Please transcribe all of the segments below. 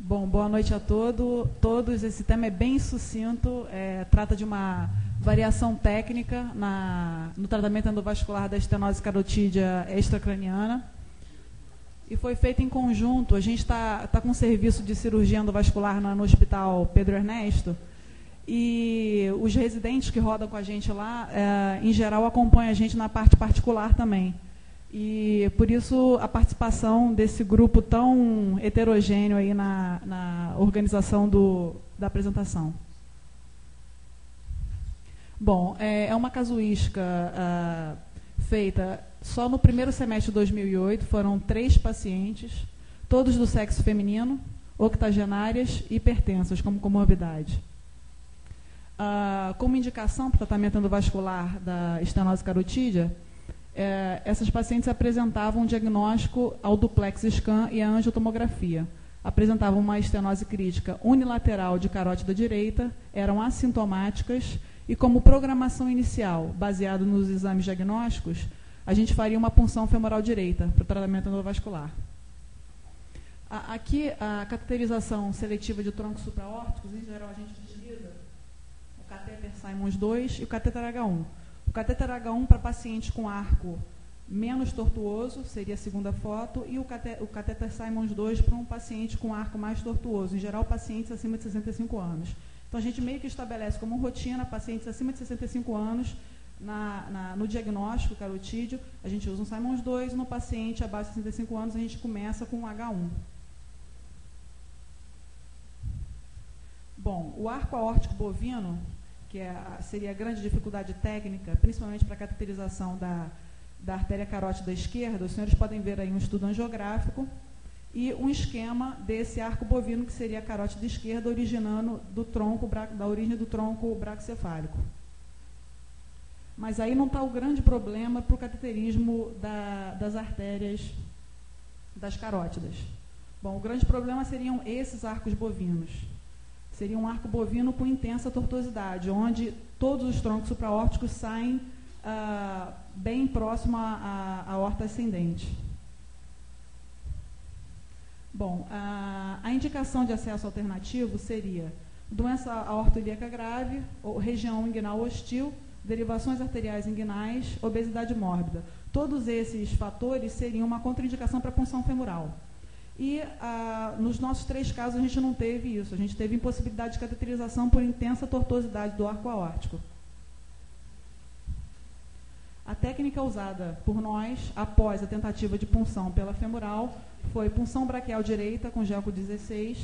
Bom, boa noite a todos. Esse tema é bem sucinto, trata de uma variação técnica no tratamento endovascular da estenose carotídea extracraniana. E foi feito em conjunto. A gente está com um serviço de cirurgia endovascular no Hospital Pedro Ernesto, e os residentes que rodam com a gente lá, em geral, acompanham a gente na parte particular também. E, por isso, a participação desse grupo tão heterogêneo aí na organização da apresentação. Bom, é uma casuística feita só no primeiro semestre de 2008. Foram 3 pacientes, todos do sexo feminino, octogenárias e hipertensas como comorbidade. Como indicação para o tratamento endovascular da estenose carotídea, essas pacientes apresentavam um diagnóstico ao duplex scan e à angiotomografia. Apresentavam uma estenose crítica unilateral de carótida direita, eram assintomáticas e, como programação inicial, baseado nos exames diagnósticos, a gente faria uma punção femoral direita para o tratamento endovascular. Aqui, a cateterização seletiva de troncos supraórticos, em geral, a gente utiliza o catéter Simons 2 e o catéter H1. O catéter H1 para pacientes com arco menos tortuoso, seria a segunda foto, e o catéter Simons 2 para um paciente com arco mais tortuoso, em geral pacientes acima de 65 anos. Então a gente meio que estabelece como rotina pacientes acima de 65 anos no diagnóstico carotídeo, a gente usa um Simons 2, no paciente abaixo de 65 anos a gente começa com um H1. Bom, o arco aórtico bovino, que seria a grande dificuldade técnica, principalmente para a cateterização da artéria carótida esquerda, os senhores podem ver aí um estudo angiográfico e um esquema desse arco bovino, que seria a carótida esquerda, originando da origem do tronco braquicefálico. Mas aí não está o grande problema para o cateterismo das artérias das carótidas. Bom, o grande problema seriam esses arcos bovinos. Seria um arco bovino com intensa tortuosidade, onde todos os troncos supraórticos saem bem próximo à aorta ascendente. Bom, a indicação de acesso alternativo seria doença aortoilíaca grave, ou região inguinal hostil, derivações arteriais inguinais, obesidade mórbida. Todos esses fatores seriam uma contraindicação para a punção femoral. E nos nossos 3 casos a gente não teve isso. A gente teve impossibilidade de cateterização por intensa tortuosidade do arco aórtico. A técnica usada por nós, após a tentativa de punção pela femoral, foi punção braquial direita com Gelco 16,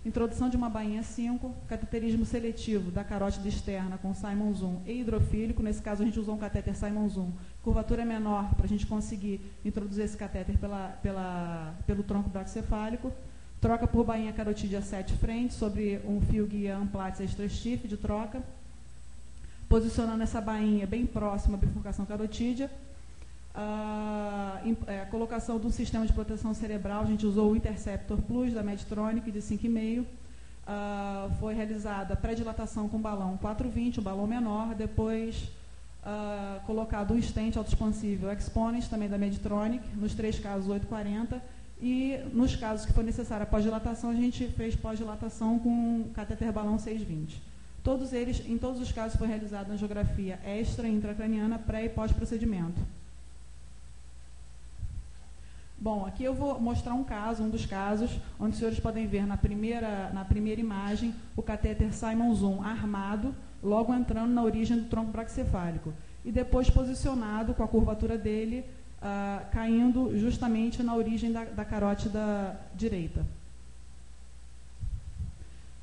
introdução de uma bainha 5, cateterismo seletivo da carótida externa com Simons 1 e hidrofílico. Nesse caso a gente usou um catéter Simons 1, curvatura menor para a gente conseguir introduzir esse catéter pelo tronco braquicefálico, troca por bainha carotídea 7 frente sobre um fio guia Amplatz extra stiff de troca, posicionando essa bainha bem próxima à bifurcação carotídea. A colocação de um sistema de proteção cerebral, a gente usou o Interceptor Plus da Medtronic de 5,5. Foi realizada a pré-dilatação com balão 420, um balão menor, depois colocado um stent autoexpansível Exponent, também da Medtronic, nos 3 casos 840, e nos casos que for necessária a pós-dilatação, a gente fez pós-dilatação com catéter balão 620. Em todos os casos foi realizada angiografia extra intracraniana pré e pós-procedimento. Bom, aqui eu vou mostrar um dos casos, onde os senhores podem ver na primeira imagem o catéter Simons 1 armado, logo entrando na origem do tronco braquicefálico, e depois posicionado com a curvatura dele, caindo justamente na origem da carótida direita.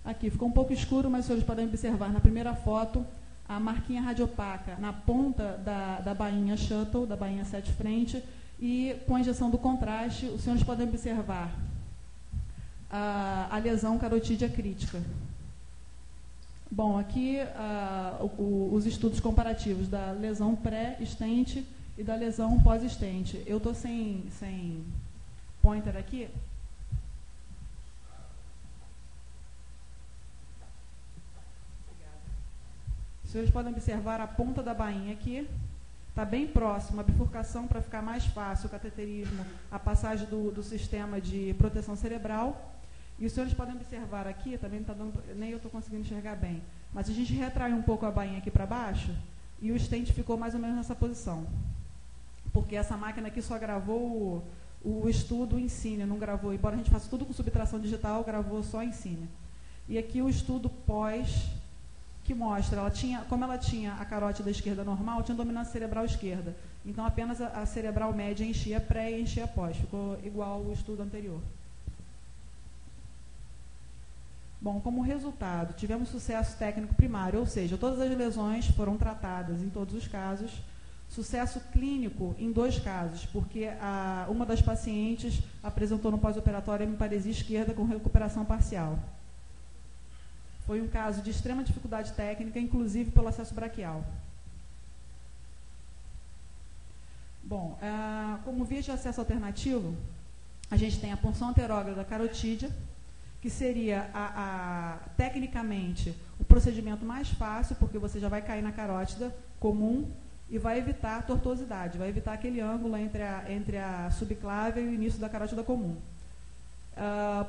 Aqui ficou um pouco escuro, mas os senhores podem observar na primeira foto a marquinha radiopaca na ponta da bainha shuttle, da bainha 7 frente, e com a injeção do contraste, os senhores podem observar a lesão carotídea crítica. Bom, aqui os estudos comparativos da lesão pré-stent e da lesão pós-stent. Eu estou sem pointer aqui. Os senhores podem observar a ponta da bainha aqui. Está bem próximo à bifurcação para ficar mais fácil o cateterismo, a passagem do sistema de proteção cerebral. E os senhores podem observar aqui, também não tá dando, nem eu estou conseguindo enxergar bem, mas a gente retrai um pouco a bainha aqui para baixo e o stent ficou mais ou menos nessa posição. Porque essa máquina aqui só gravou o estudo em cine, não gravou, embora a gente faça tudo com subtração digital, gravou só em cine. E aqui o estudo pós, que mostra, como ela tinha a carótida esquerda normal, tinha dominância cerebral esquerda. Então apenas a cerebral média enchia pré e enchia pós, ficou igual ao estudo anterior. Bom, como resultado, tivemos sucesso técnico primário, ou seja, todas as lesões foram tratadas em todos os casos. Sucesso clínico em 2 casos, porque uma das pacientes apresentou no pós-operatório hemiparesia esquerda com recuperação parcial. Foi um caso de extrema dificuldade técnica, inclusive pelo acesso braquial. Bom, como via de acesso alternativo, a gente tem a punção anterógrada carotídea, que seria, tecnicamente, o procedimento mais fácil, porque você já vai cair na carótida comum e vai evitar a tortuosidade, vai evitar aquele ângulo entre a subclave e o início da carótida comum.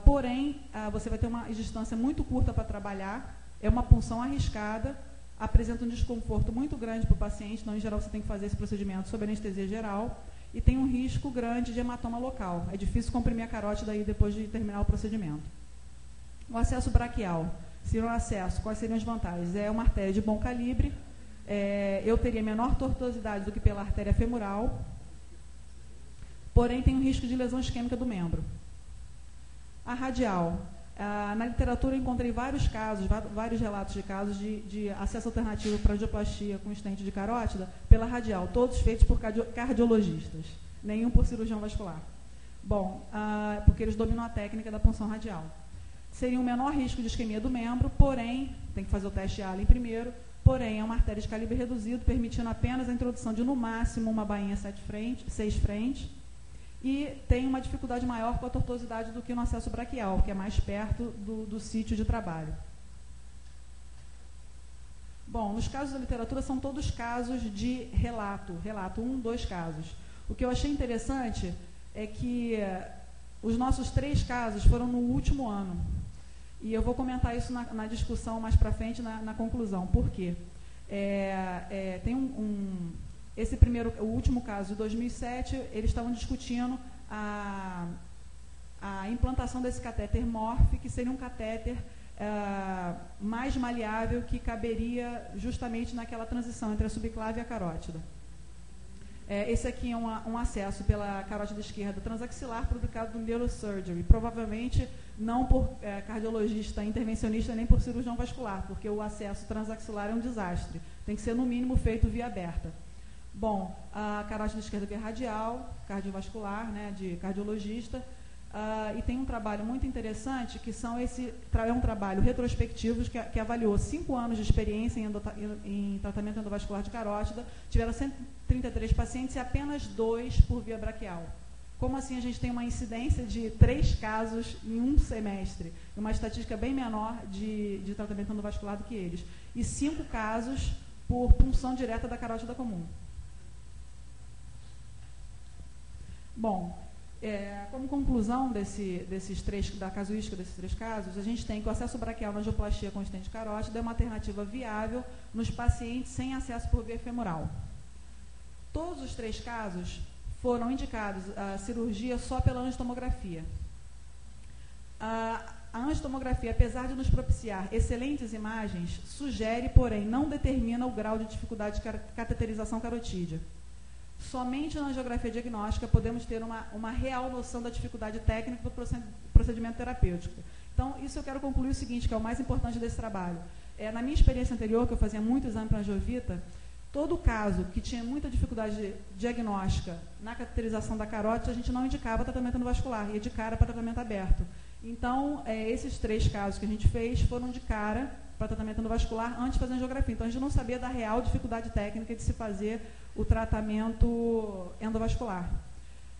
Porém, você vai ter uma distância muito curta para trabalhar, é uma punção arriscada, apresenta um desconforto muito grande para o paciente, então, em geral, você tem que fazer esse procedimento sob anestesia geral, e tem um risco grande de hematoma local. É difícil comprimir a carótida aí depois de terminar o procedimento. O acesso braquial, seria um acesso, quais seriam as vantagens? É uma artéria de bom calibre, eu teria menor tortuosidade do que pela artéria femoral, porém tem um risco de lesão isquêmica do membro. A radial, na literatura eu encontrei vários casos, vários relatos de casos de acesso alternativo para angioplastia com estente de carótida pela radial, todos feitos por cardiologistas, nenhum por cirurgião vascular. Bom, porque eles dominam a técnica da punção radial. Seria um menor risco de isquemia do membro, porém, tem que fazer o teste Allen primeiro, porém é uma artéria de calibre reduzido, permitindo apenas a introdução de, no máximo, uma bainha 6 frentes, e tem uma dificuldade maior com a tortuosidade do que no acesso braquial, que é mais perto do sítio de trabalho. Bom, nos casos da literatura são todos casos de relato 1, 2 casos. O que eu achei interessante é que os nossos 3 casos foram no último ano. E eu vou comentar isso na discussão mais para frente, na conclusão. Por quê? Tem esse primeiro, o último caso de 2007, eles estavam discutindo a implantação desse catéter Morph, que seria um catéter mais maleável, que caberia justamente naquela transição entre a subclave e a carótida. Esse aqui é um acesso pela carótida esquerda transaxilar publicado no Neurosurgery, provavelmente não por cardiologista intervencionista nem por cirurgião vascular, porque o acesso transaxilar é um desastre, tem que ser no mínimo feito via aberta. Bom, a carótida esquerda via radial, cardiovascular, né, de cardiologista, e tem um trabalho muito interessante, que é um trabalho retrospectivo que avaliou 5 anos de experiência em tratamento endovascular de carótida, tiveram 133 pacientes e apenas 2 por via braquial. Como assim a gente tem uma incidência de 3 casos em um semestre, uma estatística bem menor de tratamento endovascular do que eles, e 5 casos por punção direta da carótida comum. Bom, como conclusão da casuística desses 3 casos, a gente tem que o acesso braquial na angioplastia com estente carótida é uma alternativa viável nos pacientes sem acesso por via femoral. Todos os 3 casos foram indicados a cirurgia só pela angiotomografia. A angiotomografia, apesar de nos propiciar excelentes imagens, sugere, porém, não determina o grau de dificuldade de cateterização carotídea. Somente na angiografia diagnóstica podemos ter uma real noção da dificuldade técnica do procedimento terapêutico. Então, isso eu quero concluir o seguinte, que é o mais importante desse trabalho. Na minha experiência anterior, que eu fazia muito exame para angiovita, todo caso que tinha muita dificuldade diagnóstica na cateterização da carótida, a gente não indicava tratamento endovascular, ia de cara para tratamento aberto. Então, esses 3 casos que a gente fez foram de cara para tratamento endovascular antes de fazer angiografia. Então, a gente não sabia da real dificuldade técnica de se fazer o tratamento endovascular.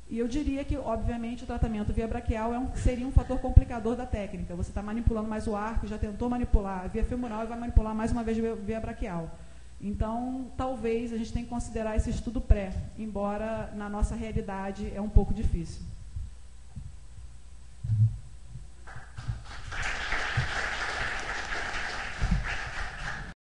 E eu diria que, obviamente, o tratamento via braquial seria um fator complicador da técnica. Você está manipulando mais o arco, já tentou manipular via femoral e vai manipular mais uma vez via braquial. Então, talvez a gente tenha que considerar esse estudo pré, embora na nossa realidade é um pouco difícil.